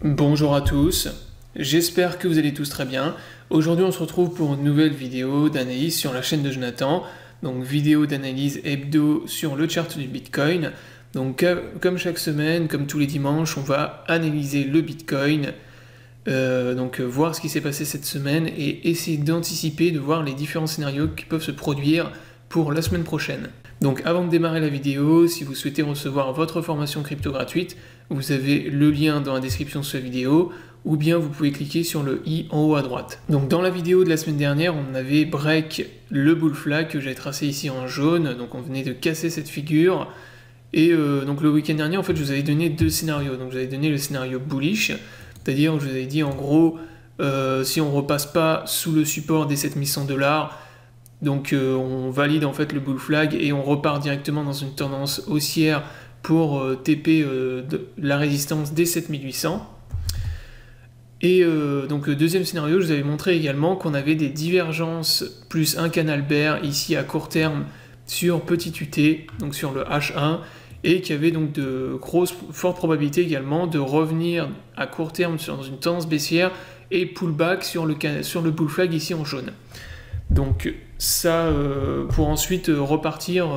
Bonjour à tous, j'espère que vous allez tous très bien. Aujourd'hui on se retrouve pour une nouvelle vidéo d'analyse sur la chaîne de Jonathan. Donc vidéo d'analyse hebdo sur le chart du Bitcoin. Donc comme chaque semaine, comme tous les dimanches, on va analyser le Bitcoin. Voir ce qui s'est passé cette semaine et essayer d'anticiper, de voir les différents scénarios qui peuvent se produire pour la semaine prochaine. Donc avant de démarrer la vidéo, si vous souhaitez recevoir votre formation crypto gratuite, vous avez le lien dans la description de cette vidéo, ou bien vous pouvez cliquer sur le i en haut à droite. Donc dans la vidéo de la semaine dernière, on avait break le bull flag que j'ai tracé ici en jaune, donc on venait de casser cette figure, et donc le week-end dernier, en fait, je vous avais donné deux scénarios. Donc je vous avais donné le scénario bullish, c'est-à-dire je vous avais dit en gros, si on repasse pas sous le support des 7100$, donc on valide en fait le bull flag et on repart directement dans une tendance haussière pour TP la résistance des 7800. Et donc le deuxième scénario, je vous avais montré également qu'on avait des divergences plus un canal bear ici à court terme sur petit UT, donc sur le H1, et qu'il y avait donc de fortes probabilités également de revenir à court terme dans une tendance baissière et pullback sur le bull flag ici en jaune. Donc ça pour ensuite repartir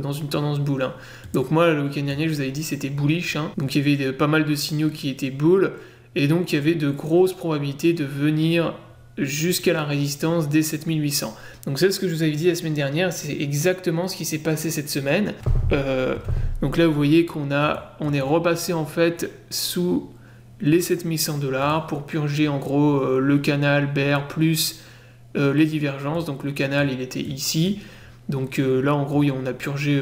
dans une tendance bull. Hein. Donc moi le week-end dernier je vous avais dit c'était bullish, hein. Donc il y avait pas mal de signaux qui étaient bull, et donc il y avait de grosses probabilités de venir jusqu'à la résistance des 7800. Donc c'est ce que je vous avais dit la semaine dernière, c'est exactement ce qui s'est passé cette semaine. Donc là vous voyez qu'on est repassé en fait sous les 7100$ pour purger en gros le canal bear plus les divergences. Donc le canal il était ici, donc là en gros on a purgé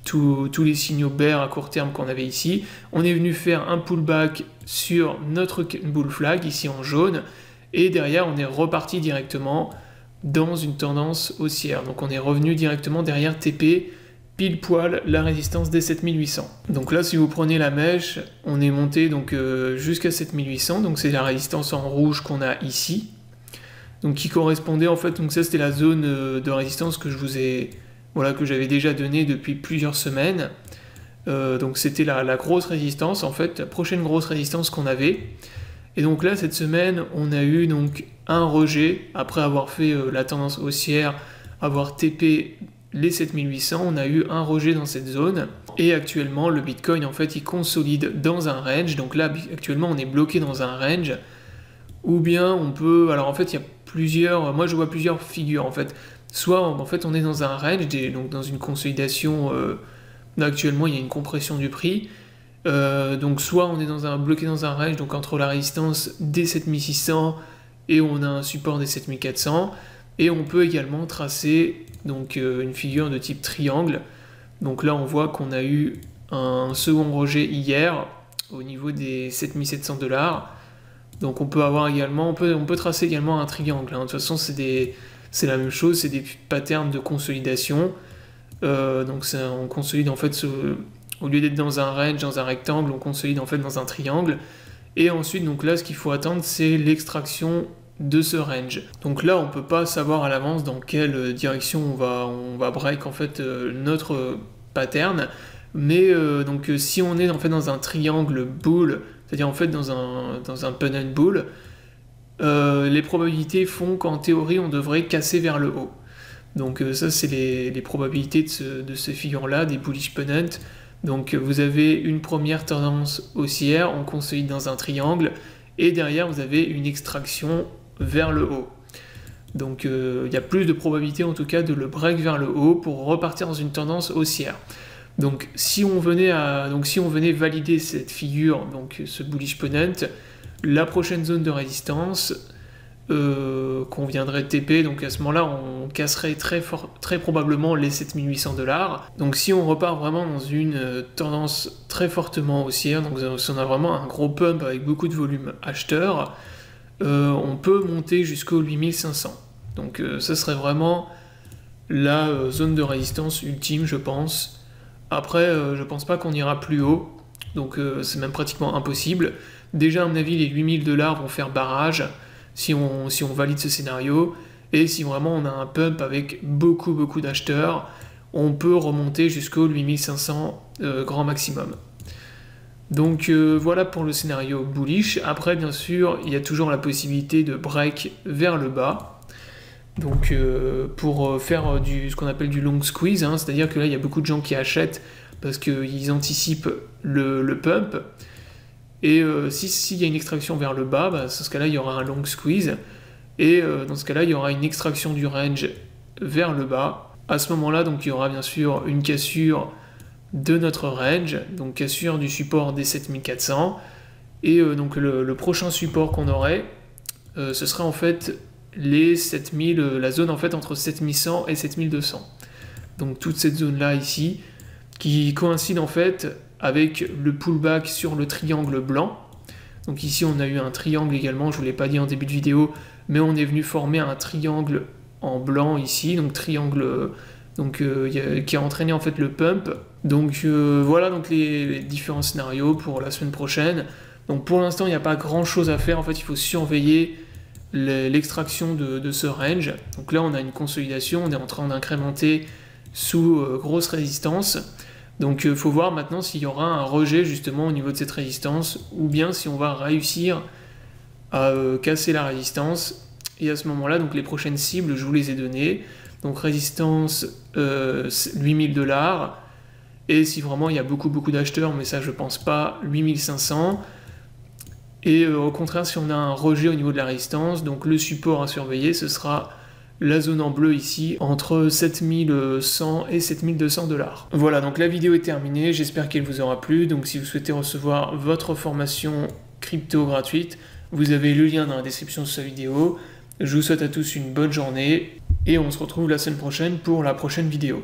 tous les signaux bear à court terme qu'on avait ici. On est venu faire un pullback sur notre bull flag ici en jaune, et derrière on est reparti directement dans une tendance haussière. Donc on est revenu directement derrière TP pile poil la résistance des 7800. Donc là si vous prenez la mèche, on est monté donc jusqu'à 7800, donc c'est la résistance en rouge qu'on a ici. Donc qui correspondait en fait, donc ça c'était la zone de résistance que que j'avais déjà donnée depuis plusieurs semaines. Donc c'était la grosse résistance en fait, la prochaine grosse résistance qu'on avait. Et donc là cette semaine on a eu donc un rejet après avoir fait la tendance haussière, avoir TP les 7800, on a eu un rejet dans cette zone. Et actuellement le Bitcoin en fait il consolide dans un range. Donc là actuellement on est bloqué dans un range. Ou bien on peut, alors en fait il y a moi je vois plusieurs figures en fait. Soit en fait on est dans un range, donc dans une consolidation, actuellement il y a une compression du prix, donc soit on est bloqué dans un range, donc entre la résistance des 7600 et on a un support des 7400, et on peut également tracer donc une figure de type triangle. Donc là on voit qu'on a eu un second rejet hier au niveau des 7700$. Donc on peut avoir également, on peut tracer également un triangle. Hein. De toute façon, c'est la même chose, c'est des patterns de consolidation. Donc on consolide en fait, au lieu d'être dans un range, dans un rectangle, on consolide en fait dans un triangle. Et ensuite, donc là, ce qu'il faut attendre, c'est l'extraction de ce range. Donc là, on peut pas savoir à l'avance dans quelle direction on va break en fait notre pattern. Mais donc si on est en fait dans un triangle bull, c'est-à-dire en fait dans un pun and bull, les probabilités font qu'en théorie on devrait casser vers le haut. Donc ça c'est les probabilités de ces figures-là, des bullish pennant. Donc vous avez une première tendance haussière, on consolide dans un triangle, et derrière vous avez une extraction vers le haut. Donc il y a plus de probabilité en tout cas de le break vers le haut pour repartir dans une tendance haussière. Donc si on venait valider cette figure, donc ce bullish pennant, la prochaine zone de résistance qu'on viendrait TP, donc à ce moment-là on casserait très probablement les 7800$. Donc si on repart vraiment dans une tendance très fortement haussière, donc si on a vraiment un gros pump avec beaucoup de volume acheteur, on peut monter jusqu'aux 8500. Donc ça serait vraiment la zone de résistance ultime, je pense. Après, je pense pas qu'on ira plus haut, donc c'est même pratiquement impossible. Déjà, à mon avis, les 8000$ vont faire barrage si on valide ce scénario, et si vraiment on a un pump avec beaucoup d'acheteurs, on peut remonter jusqu'au 8500 grand maximum. Donc voilà pour le scénario bullish. Après, bien sûr, il y a toujours la possibilité de break vers le bas. Donc pour faire ce qu'on appelle du long squeeze, hein, c'est-à-dire que là, il y a beaucoup de gens qui achètent parce qu'ils anticipent le pump. Et s'il y a une extraction vers le bas, dans ce cas-là, il y aura un long squeeze. Et dans ce cas-là, il y aura une extraction du range vers le bas. À ce moment-là, donc, il y aura bien sûr une cassure de notre range, donc cassure du support des 7400. Et donc le prochain support qu'on aurait, ce sera en fait les 7000, la zone en fait entre 7100 et 7200. Donc toute cette zone-là ici, qui coïncide en fait avec le pullback sur le triangle blanc. Donc ici on a eu un triangle également, je ne vous l'ai pas dit en début de vidéo, mais on est venu former un triangle en blanc ici, donc triangle qui a entraîné en fait le pump. Donc voilà donc les différents scénarios pour la semaine prochaine. Donc pour l'instant il n'y a pas grand chose à faire, en fait il faut surveiller l'extraction de ce range. Donc là on a une consolidation, on est en train d'incrémenter sous grosse résistance. Donc il faut voir maintenant s'il y aura un rejet justement au niveau de cette résistance, ou bien si on va réussir à casser la résistance. Et à ce moment-là, donc les prochaines cibles, je vous les ai données. Donc résistance 8000 $, et si vraiment il y a beaucoup d'acheteurs, mais ça je pense pas, 8500. Et au contraire, si on a un rejet au niveau de la résistance, donc le support à surveiller, ce sera la zone en bleu ici, entre 7100 et 7200 $. Voilà, donc la vidéo est terminée, j'espère qu'elle vous aura plu. Donc si vous souhaitez recevoir votre formation crypto gratuite, vous avez le lien dans la description de cette vidéo. Je vous souhaite à tous une bonne journée, et on se retrouve la semaine prochaine pour la prochaine vidéo.